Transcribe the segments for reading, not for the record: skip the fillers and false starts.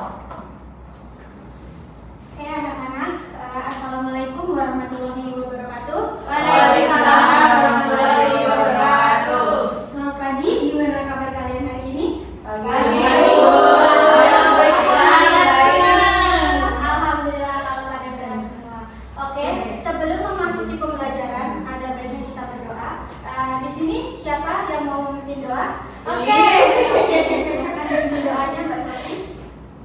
Oke anak-anak, Assalamualaikum warahmatullahi wabarakatuh. Waalaikumsalam warahmatullahi wabarakatuh. Selamat pagi, gimana kabar kalian hari ini? Alhamdulillah kalau pada sehat semua. Oke, sebelum memasuki pembelajaran, ada baiknya kita berdoa. Di sini siapa yang mau memimpin doa? Oke. Silakan memimpin doanya Mbak Sofi.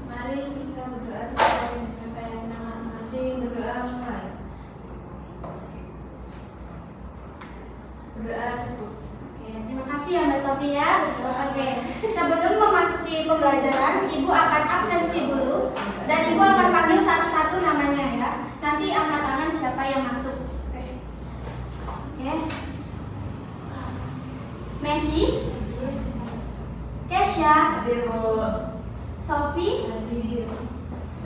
Mari kita berdoa sesuai dengan keyakinan masing-masing. Berdoa mulai. Berdoa cukup. Oke, terima kasih ya Mbak Sofi ya. Oke, sebelum memasuki pembelajaran, Ibu akan absensi dulu dan Ibu akan panggil satu-satu namanya ya. Nanti angkat tangan siapa yang masuk. Oke. Messi, Kesha, Hadir Bu. Sofi, Hadir.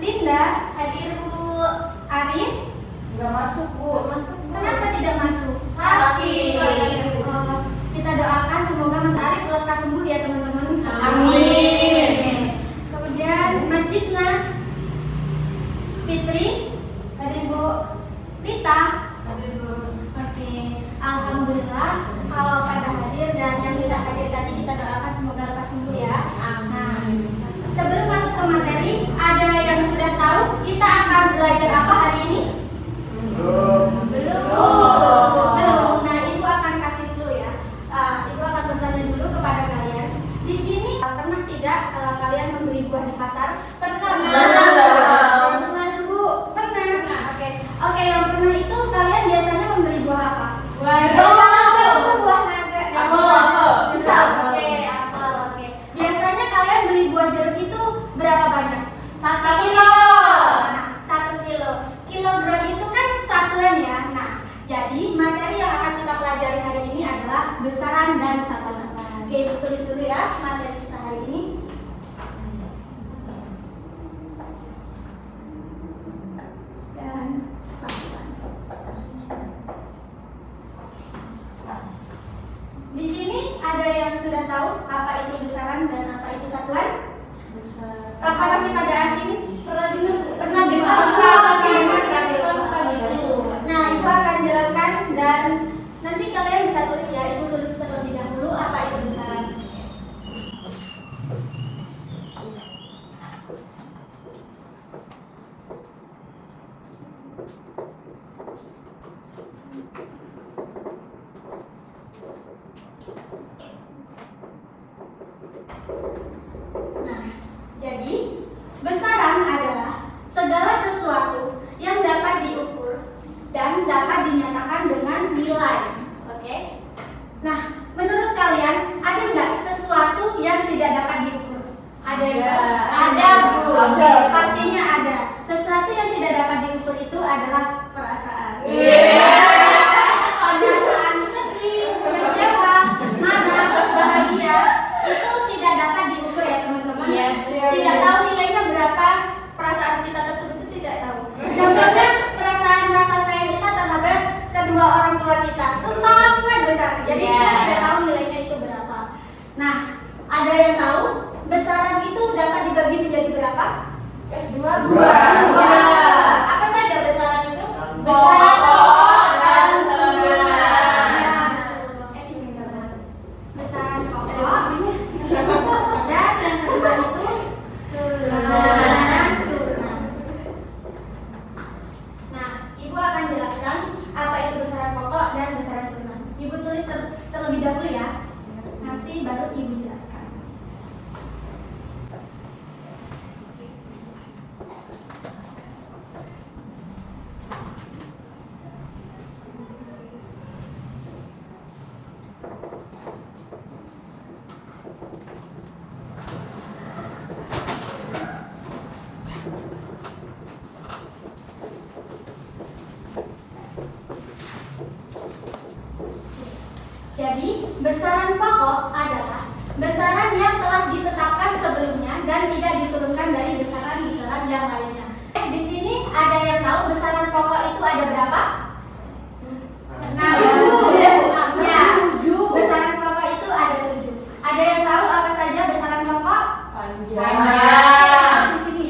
Linda, hadir Bu. Arif, Enggak masuk Bu. masuk. Kenapa tidak masuk? Sakit. Oh, kita doakan semoga Mas Arif lekas sembuh ya teman-teman. Amin. Kemudian Mas Jitna, Fitri, hadir Bu. Rita, Hadir Bu. oke. Alhamdulillah kalau pada hadir dan yang bisa hadir tadi kita doakan semoga lekas sembuh ya. Amin. Sebelum masuk ke materi, ada yang sudah tahu kita akan belajar apa hari ini? Belum. Nah, Ibu akan kasih dulu ya. Ibu akan bertanya dulu kepada kalian. Di sini pernah tidak kalian membeli buah di pasar? Pernah. Pernah, Bu. Pernah. Oke. Oke, yang pernah itu kalian biasanya membeli buah apa? Buah naga. Apel. Bisa. Oke, apel. Oke. Biasanya kalian beli buah jeruk itu berapa banyak? 1 kilo. Nah, 1 kilo. Kilogram itu kan satuan ya. Nah, jadi materi yang akan kita pelajari hari ini adalah besaran dan satuan. Oke, Ibu tulis dulu ya materi kita hari ini. Dan satuan. Di sini ada yang sudah tahu apa itu besaran dan apa itu satuan? Apa masih pada asing? Pernah dengar? Pernah dengar? Nah, Ibu akan jelaskan dan nanti kalian bisa tulis ya. Ibu tulis terlebih dahulu apa itu besaran. Nah, jadi besaran adalah segala sesuatu yang dapat diukur dan dapat dinyatakan dengan nilai. Oke? Nah, menurut kalian ada nggak sesuatu yang tidak dapat diukur? Ada nggak? Ada, Bu. Ada. Pastinya ada. Sesuatu yang tidak dapat diukur itu adalah perasaan. Perasaan sedih, kecewa, marah, bahagia itu tidak dapat diukur ya teman-teman. Iya. Tidak tahu nilainya berapa, perasaan kita tersebut itu tidak tahu. Contohnya perasaan rasa sayang kita terhadap kedua orang tua kita itu sangat besar. Jadi kita tidak tahu nilainya itu berapa. Nah, ada yang tahu besaran itu dapat dibagi menjadi berapa? Dua. Apa saja besaran itu? Pokok dan turunan. turunan. Ya, betul. Besaran pokok dan yang kedua itu turunan. Nah, Ibu akan jelaskan apa itu besaran pokok dan besaran turunan. Ibu tulis terlebih dahulu ya. Nanti baru Ibu jelaskan. Jadi, besaran pokok adalah besaran yang telah ditetapkan sebelumnya dan tidak diturunkan dari besaran-besaran yang lainnya. Di sini ada yang tahu besaran pokok itu ada berapa? 7. Ya, besaran pokok itu ada 7. Ada yang tahu apa saja besaran pokok? Panjang. Di sini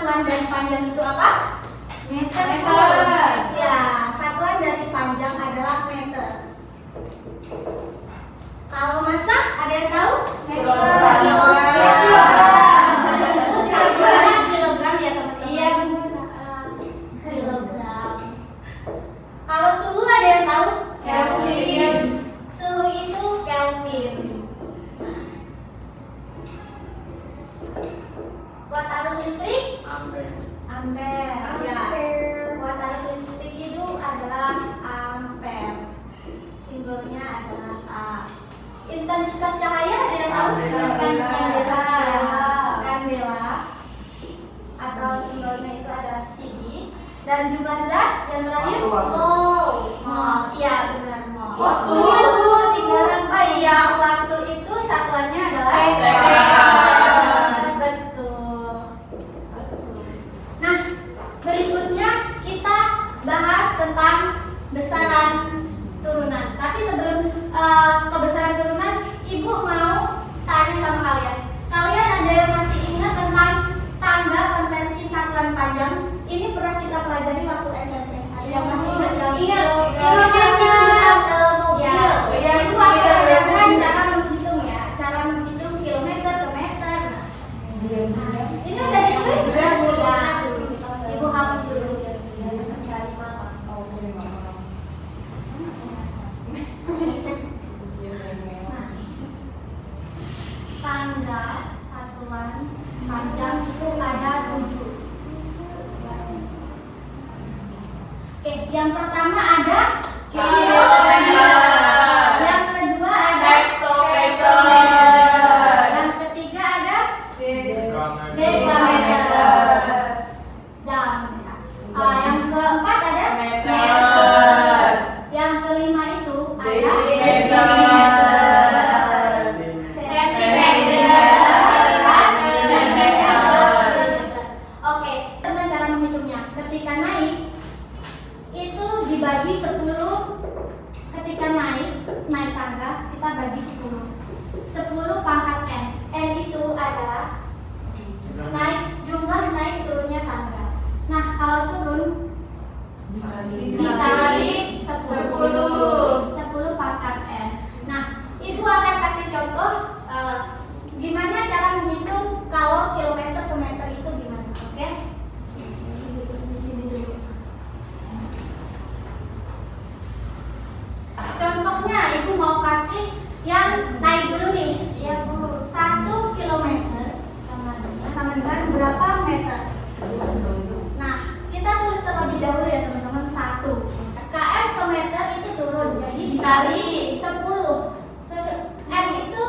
satuan dari panjang itu apa? Meter. Ya, satuan dari panjang adalah meter. Kalau masak, ada yang tahu? Satuannya kilogram ya teman-teman. Iya, kilogram. Kalau suhu ada yang tahu? Kelvin. Suhu itu Kelvin. Watt arus listrik? Ampere. Ya. Watt arus listrik itu adalah ampere. Simbolnya adalah A. Intensitas cahaya ada yang tahu? Kandela. Atau simbolnya itu adalah CD. Dan jumlah zat yang terakhir mol. Iya benar mol. Waktu waktu itu satuannya adalah betul. Nah, berikutnya kita bahas tentang besaran turunan. Tapi sebelum kebesaran turunan, Ibu mau tanya sama kalian. Kalian ada yang masih ingat tentang tanda konversi satuan panjang? Ini pernah kita pelajari waktu SMP. Yang masih ingat yang kilometer dalam mobil. Ibu akan ajarkan cara menghitung ya, cara menghitung kilometer ke meter. Ini udah ditulis sudah Ibu hapus dulu. Tanda satuan panjang itu ada 7. Oke, yang pertama ada kilometer. Yang kedua ada hektometer. Yang ketiga ada dekameter. Dan yang keempat ada meter. Yang kelima itu ada Oke, teman cara menghitungnya. Ketika naik itu dibagi 10. Ketika naik tangga kita bagi 10. 10 pangkat N. N itu adalah jumlah naik turunnya tangga. Nah, kalau turun dikali 10 pangkat N. Nah, Ibu akan kasih contoh gimana cara menghitung kalau kilometer ke meter itu gimana, oke? Di sini dulu. Contohnya Ibu mau kasih yang naik dulu nih. Ya Bu, 1 kilometer sama dengan berapa meter? Nah, kita tulis terlebih dahulu ya teman-teman. 1 km ke meter itu turun, jadi dikali 10. M itu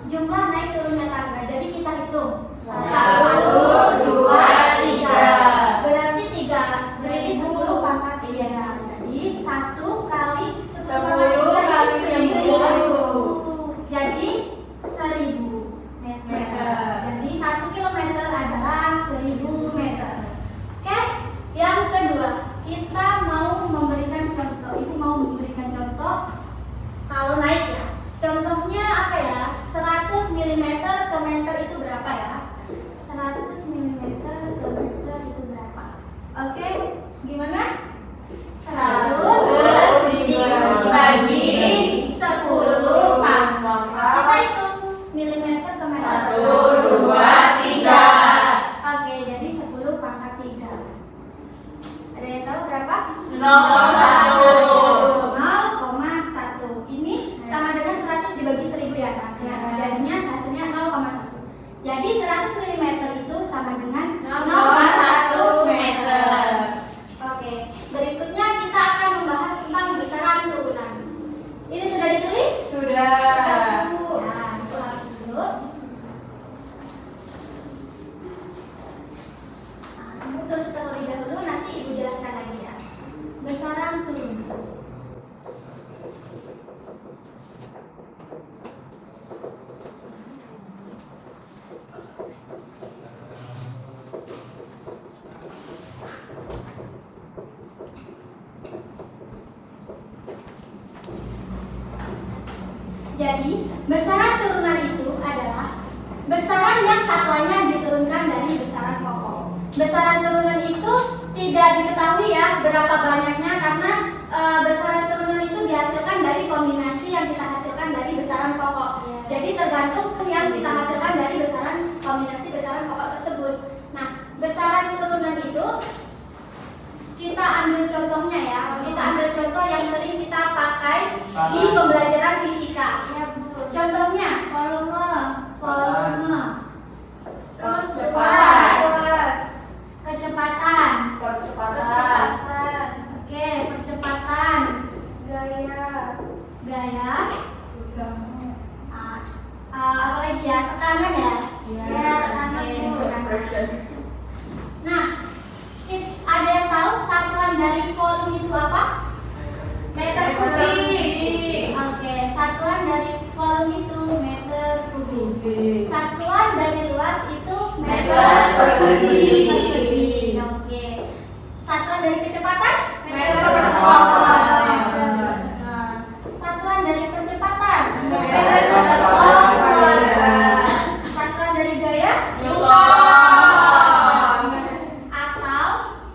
jumlah naik turunnya tangga, jadi kita hitung 1, 2, 3. Berarti 3. Jadi 10 pangkat 3. Jadi 1 kali 10 kali 1000. Jadi 1000 meter. Jadi 1 kilometer adalah 1000 meter. Oke, yang kedua kita mau memberikan contoh. Ibu mau memberikan contoh kalau naik ya. Contohnya apa ya? 100 mm ke meter itu berapa ya? 100 mm ke meter itu berapa? Oke, gimana? 100 dibagi 10 pangkat. Kita hitung milimeter ke meter. 1, 2, 3. Oke, jadi 10 pangkat 3. Ada yang tahu berapa? 0,1. Ini sama dengan 100 dibagi 1000 ya kan? Jadinya hasilnya 0,1. Jadi 100 mm itu sama dengan 0,1 meter. Oke, berikutnya kita akan membahas tentang besaran turunan. Ini sudah ditulis? Sudah. Nah, itu harus dulu. Ibu tulis terlebih dahulu, nanti Ibu jelaskan lagi ya. Besaran turunan. Jadi, besaran turunan itu adalah besaran yang satuannya diturunkan dari besaran pokok. besaran turunan itu tidak diketahui ya berapa banyaknya, karena besaran turunan itu dihasilkan dari kombinasi yang kita hasilkan dari besaran pokok. Jadi tergantung yang kita hasilkan dari besaran kombinasi besaran pokok tersebut. Nah, besaran turunan itu kita ambil contohnya ya. Kita ambil contoh yang sering kita pakai di pembelajaran fisika. Ya, Bu. Contohnya volume, terus kecepatan, oke, percepatan, gaya, apa lagi ya, tekanan ya, tekanan. Nah, ada yang tahu satuan dari volume itu apa? Meter kubik. Oke, satuan dari volume itu meter kubik. Satuan dari luas itu meter persegi. Oke. Satuan dari kecepatan? Meter per sekon. Satuan dari percepatan? Meter per sekon. Satuan dari gaya? Newton. Atau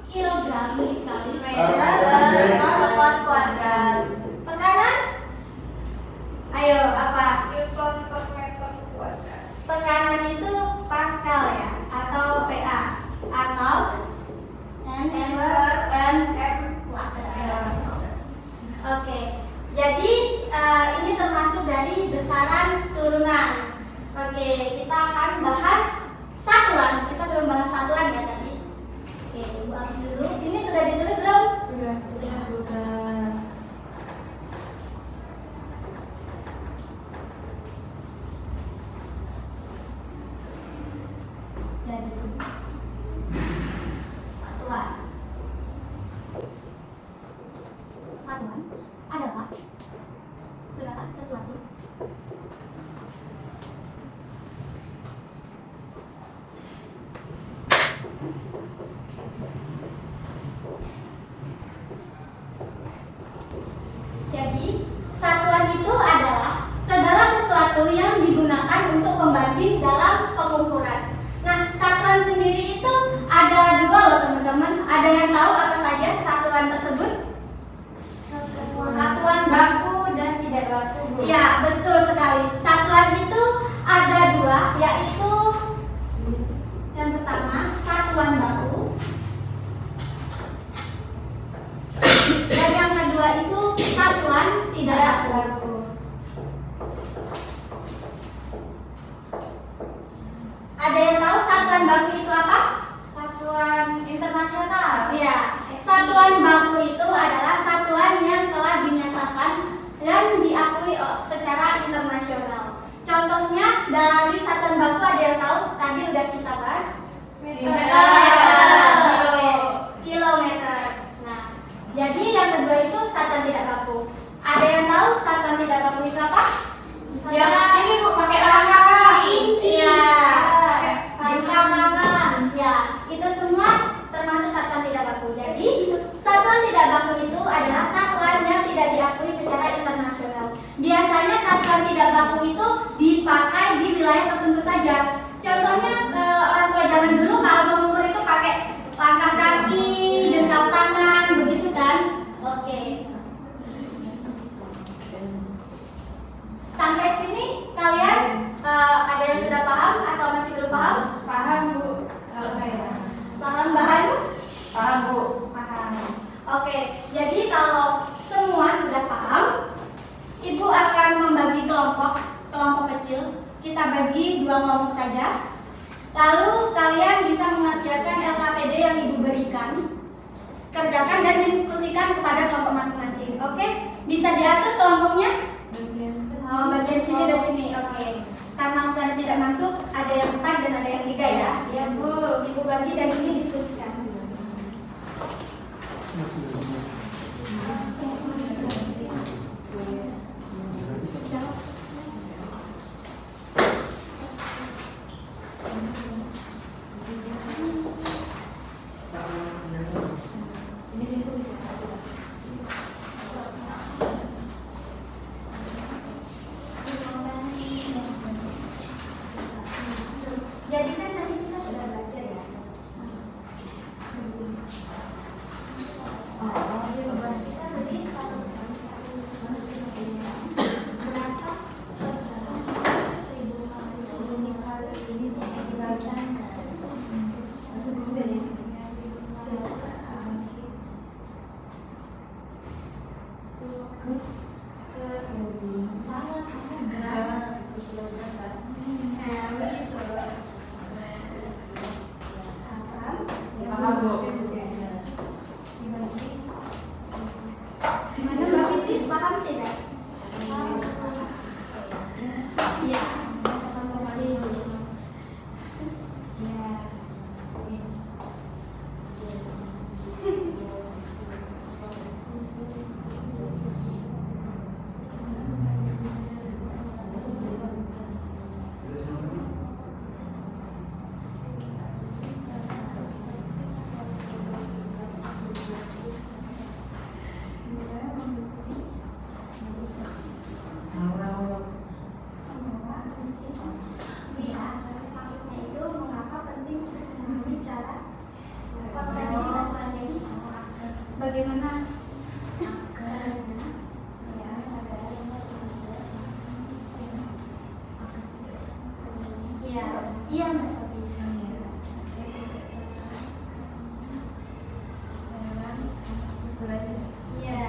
kilogram dikali meter per sekon kuadrat. Tekanan? Ayo, apa? Newton per meter kuadrat. Tekanan itu Pascal ya, atau PA, atau N kuadrat. Oke, jadi ini termasuk dari besaran turunan. Oke, kita akan bahas satuan. Kita belum bahas satuan ya tadi. Oke, Ibu ambil dulu. Ini sudah ditulis belum? Sudah. Jadi satuan adalah segala sesuatu jadi satuan itu adalah segala sesuatu yang digunakan untuk pembanding dalam pengukuran. Nah, satuan sendiri itu ada dua loh teman-teman. Ada yang tahu apa saja satuan tersebut? Satuan baku dan tidak baku, Bu. Ya, betul sekali. Satuan itu ada dua, yaitu yang pertama satuan baku, dan yang kedua itu satuan tidak baku. Ada yang tahu satuan baku itu apa? Satuan internasional. Ya, satuan baku itu adalah satuan yang telah dinyatakan dan diakui secara internasional. Contohnya dari satuan baku ada yang tahu? Tadi udah kita bahas. Kilometer. Nah, jadi yang kedua itu satuan tidak baku. Ada yang tahu satuan tidak baku itu apa? Yang ini Bu pakai rangka inci. Iya. Tangan. Ya, itu semua termasuk satuan tidak baku. Jadi, satuan tidak baku itu adalah satuan yang tidak diakui secara internasional. Biasanya satuan tidak baku itu dipakai di wilayah tertentu saja. Contohnya orang tua zaman dulu kalau mengukur itu pakai langkah kaki, jengkal tangan, begitu kan? Oke. Sampai sini kalian ada yang sudah paham atau masih belum paham? Paham, Bu. Kalau saya. Paham bahan? Paham, Bu. Paham. Oke, jadi kalau semua sudah paham, Ibu akan membagi kelompok kecil. Kita bagi 2 kelompok saja. Lalu kalian bisa mengerjakan LKPD yang Ibu berikan. Kerjakan dan diskusikan kepada kelompok masing-masing. Oke? Bisa diatur kelompoknya? Bagian sini dan sini. Oke. Karena usaha tidak masuk, ada yang 4 dan ada yang 3 ya. Ya, Bu. Ibu bagi dan ini diskusikan. Jadi kan tadi kita sudah belajar ya. bagaimana? Iya, iya Mbak Sofi. Iya.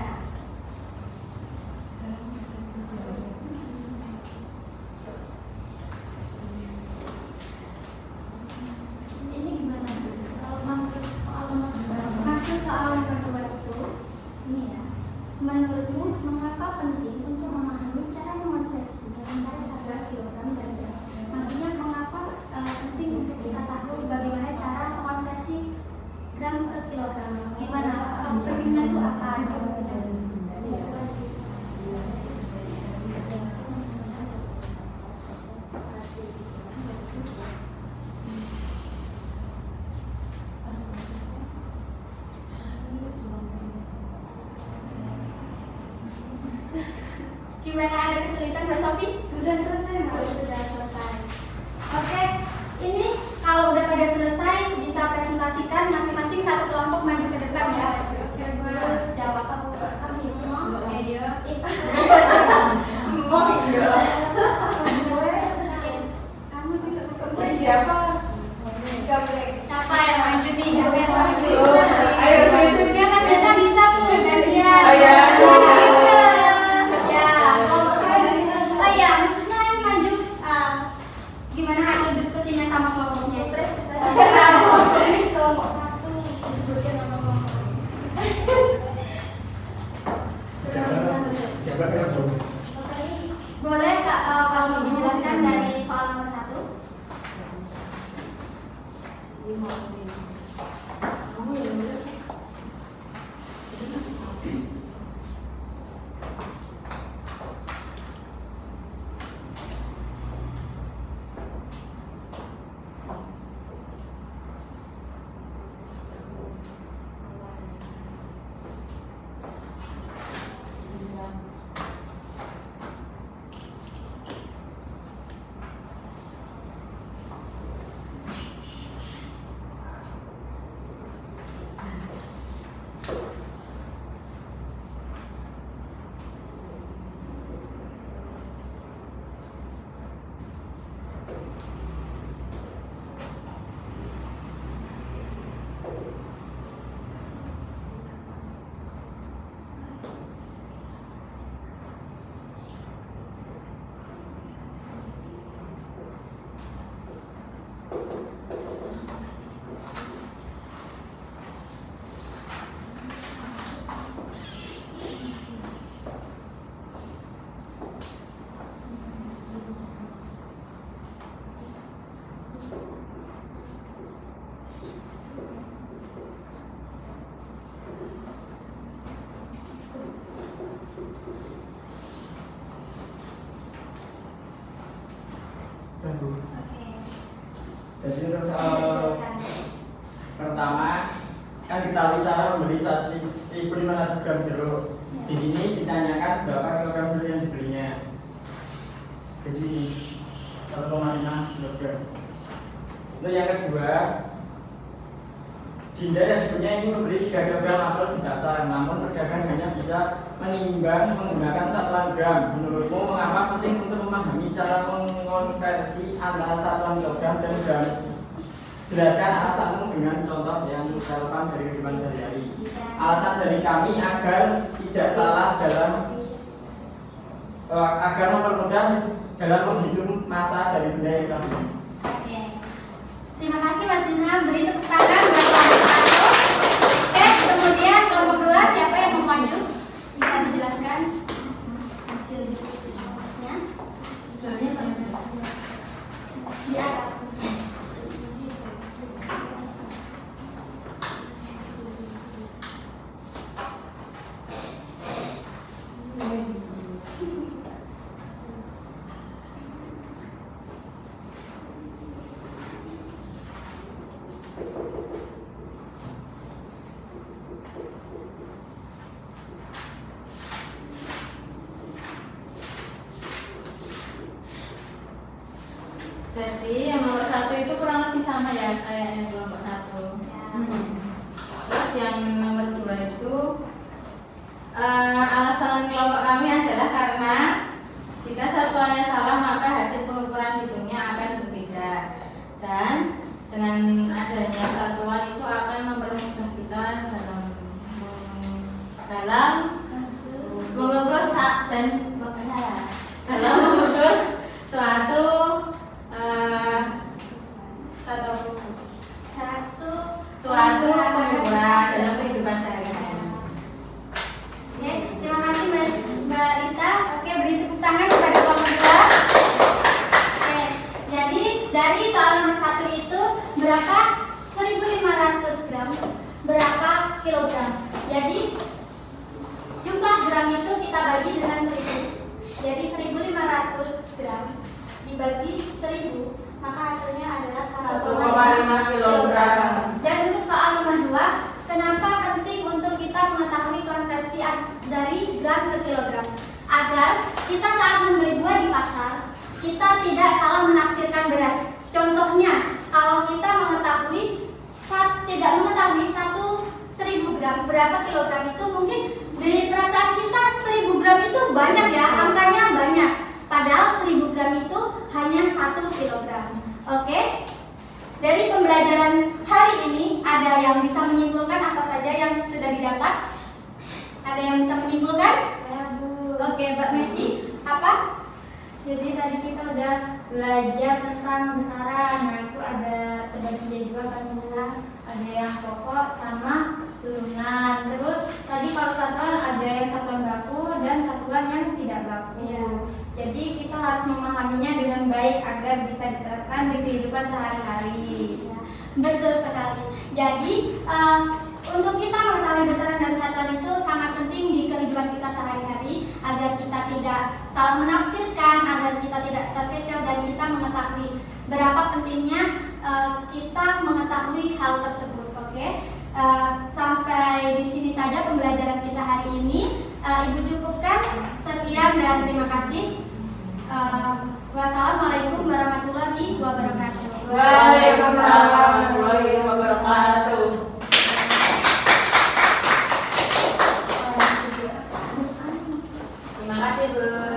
Ini gimana? Kalau maksud soal yang kedua itu, ini ya. Menurutmu mengapa penting untuk memahami cara mengonversi dalam cara 1 kilogram dan gram? Maksudnya mengapa penting untuk kita tahu bagaimana cara mengonversi gram ke kilogram? Gimana? Pentingnya itu apa? Gimana, ada kesulitan Mbak Sofi? Sudah selesai, Mbak. Sudah selesai. Oke, ini kalau udah pada selesai bisa presentasikan masing-masing satu kelompok maju ke depan ya. Terus jawab aku Iya. Kamu juga Siapa? siapa yang maju nih? Siapa yang maju? Ayo, Siapa Sinta bisa tuh gantian. Ayo. Ya, kelompok saya. Oh iya, maksudnya yang maju gimana hasil diskusinya sama kelompoknya? Kelompok 1 disebutkan nama kelompok. Boleh Kak, kalau dijelaskan dari soal nomor 1? Jadi untuk soal pertama kan kita bisa membeli 1.500 gram jeruk. Di sini ditanyakan berapa kilogram jeruk yang dibelinya. Jadi 1,5 kilogram. Untuk yang kedua, Dinda dan ibunya ini membeli 3 kilogram apel di pasar, namun pedagang hanya bisa menimbang menggunakan satuan gram. Menurutmu mengapa penting untuk memahami cara mengonversi antara satuan kilogram dan gram? Jelaskan alasanmu dengan contoh yang relevan dari kehidupan sehari-hari. Alasan dari kami agar tidak salah dalam agar mempermudah dalam menghitung masa dari benda yang kita beli. Oke. Terima kasih Mas Zina, beri tepuk tangan buat kelompok 1. Oke, kemudian kelompok 2 siapa yang mau maju? Bisa menjelaskan hasil diskusi kelompoknya di atas. Jadi yang nomor 1 itu kurang lebih sama ya kayak yang kelompok 1. Ya. Terus yang nomor 2 itu Alasan kelompok kami adalah karena jika satuannya salah maka hasil pengukuran hitungnya akan berbeda, dan dengan adanya satuan itu akan mempermudah kita dalam mengukur dalam mengukur suatu pengukuran dalam kehidupan sehari-hari. Oke, terima kasih Mbak Rita. Oke, beri tepuk tangan kepada kelompok 2. Oke, jadi dari soal nomor 1 itu berapa 1.500 gram, berapa kilogram. Jadi jumlah gram itu kita bagi dengan 1.000. Jadi 1.500 gram dibagi 1.000, maka hasilnya adalah 1,5 kilogram. Dan untuk soal nomor 2, kenapa penting untuk kita mengetahui konversi dari gram ke kilogram? Agar kita saat membeli buah di pasar, kita tidak salah menafsirkan berat. Contohnya, kalau kita tidak mengetahui 1.000 gram berapa kilogram itu, mungkin dari perasaan kita 1.000 gram itu banyak ya, angkanya banyak. Padahal 1.000 gram itu hanya 1 kilogram. Oke? Dari pembelajaran hari ini, ada yang bisa menyimpulkan apa saja yang sudah didapat? Ada yang bisa menyimpulkan? Ya, Bu. Oke, Mbak Messi, apa? Jadi tadi kita udah belajar tentang besaran. Nah, itu ada terbagi menjadi 2 kan, Bu. Ada yang pokok sama turunan. Terus tadi kalau satuan ada yang satuan baku dan satuan yang tidak baku. Iya. Jadi kita harus memahaminya dengan baik agar bisa diterapkan di kehidupan sehari-hari. Ya, betul sekali. Jadi untuk kita mengetahui besaran dan satuan itu sangat penting di kehidupan kita sehari-hari, agar kita tidak salah menafsirkan, agar kita tidak terkecoh, dan kita mengetahui berapa pentingnya kita mengetahui hal tersebut. Oke, sampai di sini saja pembelajaran kita hari ini. Ibu cukupkan. Sekian dan terima kasih. Wassalamualaikum warahmatullahi wabarakatuh. Waalaikumsalam warahmatullahi wabarakatuh. Terima kasih, Bu.